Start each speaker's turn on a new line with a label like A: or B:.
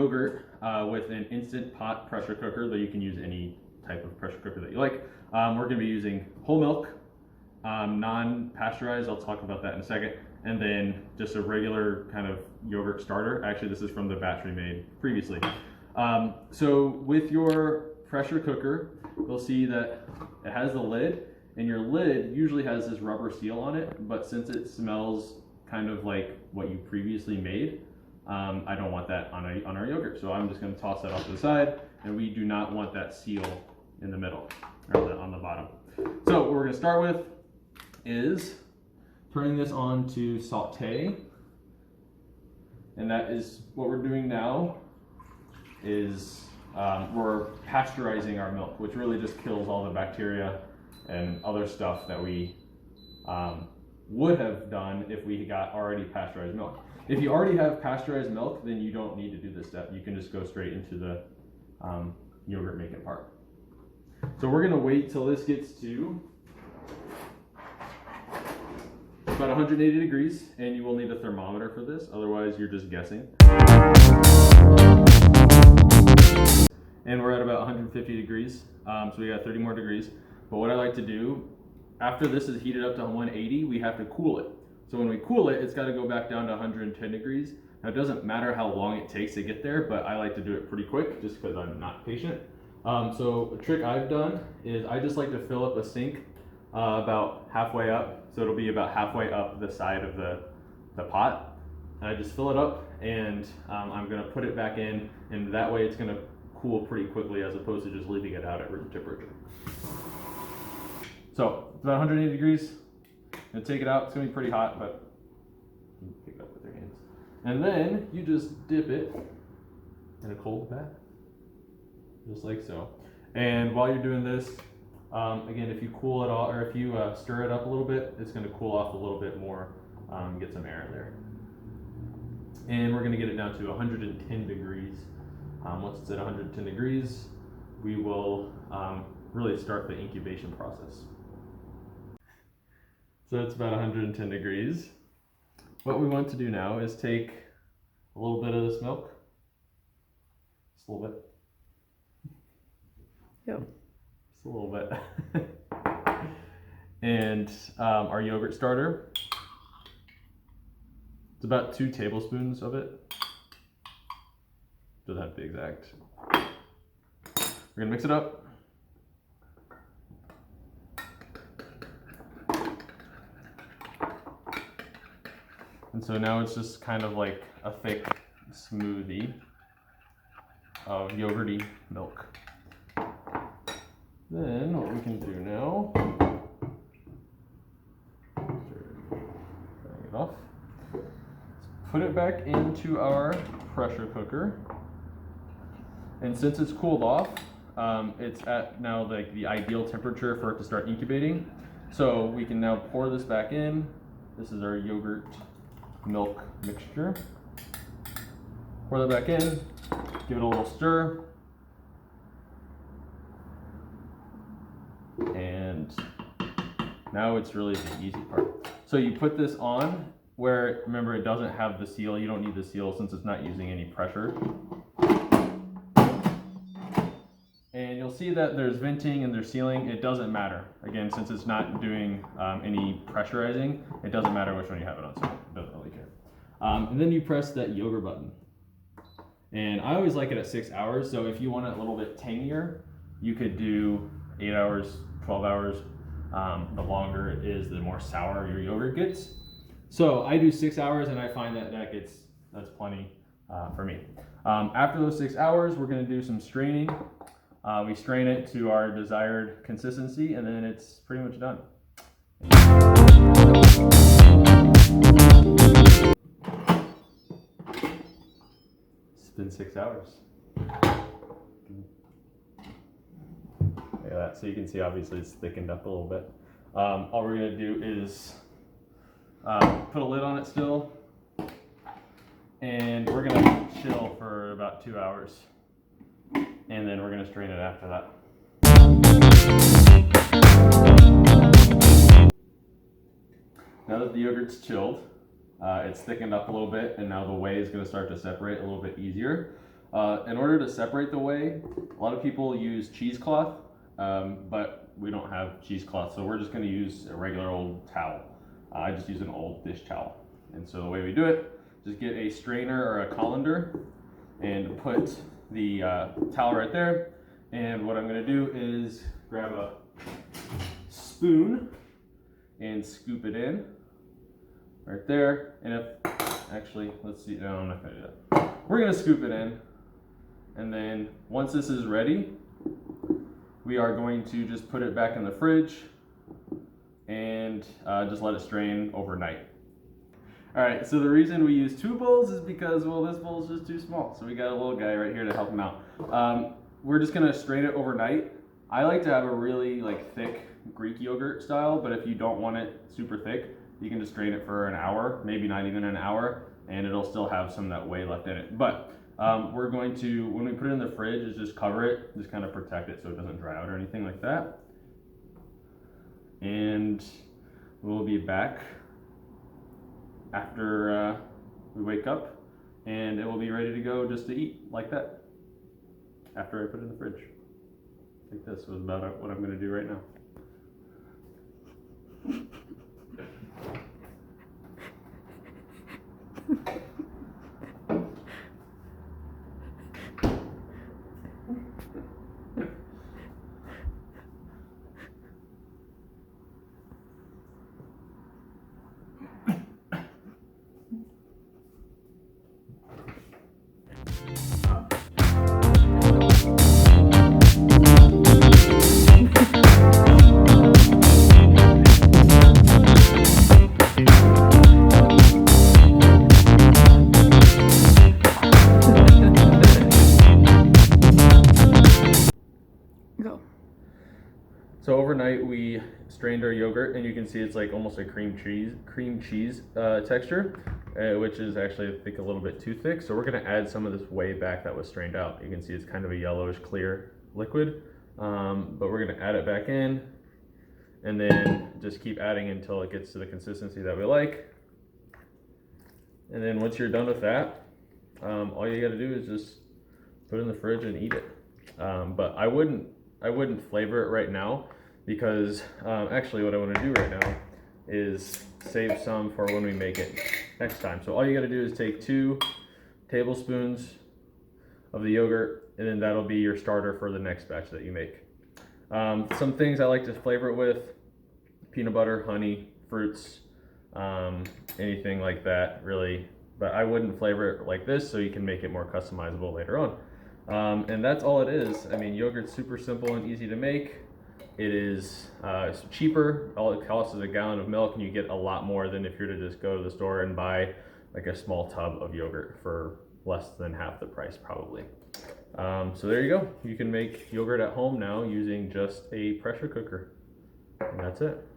A: yogurt with an Instant Pot pressure cooker, though you can use any type of pressure cooker that you like. We're going to be using whole milk, non-pasteurized, I'll talk about that in a second, and then just a regular kind of yogurt starter. Actually, this is from the batch we made previously. So with your pressure cooker, you'll see that it has the lid, and your lid usually has this rubber seal on it, but since it smells kind of like what you previously made, I don't want that on our yogurt. So I'm just going to toss that off to the side, and we do not want that seal in the middle, or on the bottom. So what we're going to start with is turning this on to saute, and that is what we're doing now. Is we're pasteurizing our milk, which really just kills all the bacteria and other stuff that we would have done if we got already pasteurized milk. If you already have pasteurized milk, then you don't need to do this step. You can just go straight into the yogurt making part. So we're going to wait till this gets to about 180 degrees, and you will need a thermometer for this, otherwise you're just guessing. And we're at about 150 degrees, so we got 30 more degrees. But what I like to do, after this is heated up to 180, we have to cool it. So when we cool it, it's got to go back down to 110 degrees. Now it doesn't matter how long it takes to get there, but I like to do it pretty quick just because I'm not patient. So a trick I've done is I just like to fill up a sink about halfway up. So it'll be about halfway up the side of the pot. And I just fill it up, and I'm going to put it back in, and that way it's going to cool pretty quickly as opposed to just leaving it out at room temperature. So it's about 180 degrees. And take it out. It's going to be pretty hot, but you can pick it up with your hands. And then you just dip it in a cold bath, just like so. And while you're doing this, again, if you cool it all, or if you stir it up a little bit, it's going to cool off a little bit more, get some air in there. And we're going to get it down to 110 degrees. Once it's at 110 degrees, we will really start the incubation process. So it's about 110 degrees. What we want to do now is take a little bit of this milk, just a little bit.
B: Yep.
A: Just a little bit. And our yogurt starter. It's about 2 tablespoons of it. Doesn't have to be exact. We're gonna mix it up. And so now it's just kind of like a thick smoothie of yogurty milk. Then what we can do now, turning it off, put it back into our pressure cooker. And since it's cooled off, it's at now like the ideal temperature for it to start incubating. So we can now pour this back in. This is our yogurt milk mixture. Pour that back in, give it a little stir. And now it's really the easy part. So you put this on where, remember, it doesn't have the seal. You don't need the seal since it's not using any pressure. And you'll see that there's venting and there's sealing. It doesn't matter. Again, since it's not doing any pressurizing, it doesn't matter which one you have it on, so it doesn't really care. And then you press that yogurt button. And I always like it at 6 hours, so if you want it a little bit tangier, you could do 8 hours, 12 hours. The longer it is, the more sour your yogurt gets. So I do 6 hours, and I find that that's plenty for me. After those 6 hours, we're going to do some straining. We strain it to our desired consistency, and then it's pretty much done. It's been 6 hours. Look at that. So you can see, obviously, it's thickened up a little bit. All we're going to do is put a lid on it still, and we're going to chill for about 2 hours. And then we're going to strain it after that. Now that the yogurt's chilled, it's thickened up a little bit, and now the whey is going to start to separate a little bit easier. In order to separate the whey, a lot of people use cheesecloth, but we don't have cheesecloth, so we're just going to use a regular old towel. I just use an old dish towel. And so the way we do it, just get a strainer or a colander and put the towel right there. And what I'm going to do is grab a spoon and scoop it in right there. And if, actually, let's see, no, I'm not going to do that. We're going to scoop it in. And then once this is ready, we are going to just put it back in the fridge and just let it strain overnight. All right, so the reason we use 2 bowls is because, well, this bowl is just too small. So we got a little guy right here to help him out. We're just gonna strain it overnight. I like to have a really thick Greek yogurt style, but if you don't want it super thick, you can just strain it for an hour, maybe not even an hour, and it'll still have some of that whey left in it. But we're going to, when we put it in the fridge, is just cover it, just kind of protect it so it doesn't dry out or anything like that. And we'll be back after we wake up, and it will be ready to go just to eat like that after I put it in the fridge. I think this was about what I'm going to do right now.
B: Go.
A: So overnight we strained our yogurt, and you can see it's like almost a cream cheese texture, which is actually I think a little bit too thick. So we're going to add some of this whey back that was strained out. You can see it's kind of a yellowish clear liquid, but we're going to add it back in, and then just keep adding until it gets to the consistency that we like. And then once you're done with that, all you got to do is just put it in the fridge and eat it. But I wouldn't flavor it right now, because actually what I want to do right now is save some for when we make it next time. So all you got to do is take 2 tablespoons of the yogurt, and then that'll be your starter for the next batch that you make. Some things I like to flavor it with: peanut butter, honey, fruits, anything like that really. But I wouldn't flavor it like this, so you can make it more customizable later on. And that's all it is. I mean, yogurt's super simple and easy to make. It is cheaper. All it costs is a gallon of milk, and you get a lot more than if you were to just go to the store and buy like a small tub of yogurt for less than half the price probably. So there you go. You can make yogurt at home now using just a pressure cooker. And that's it.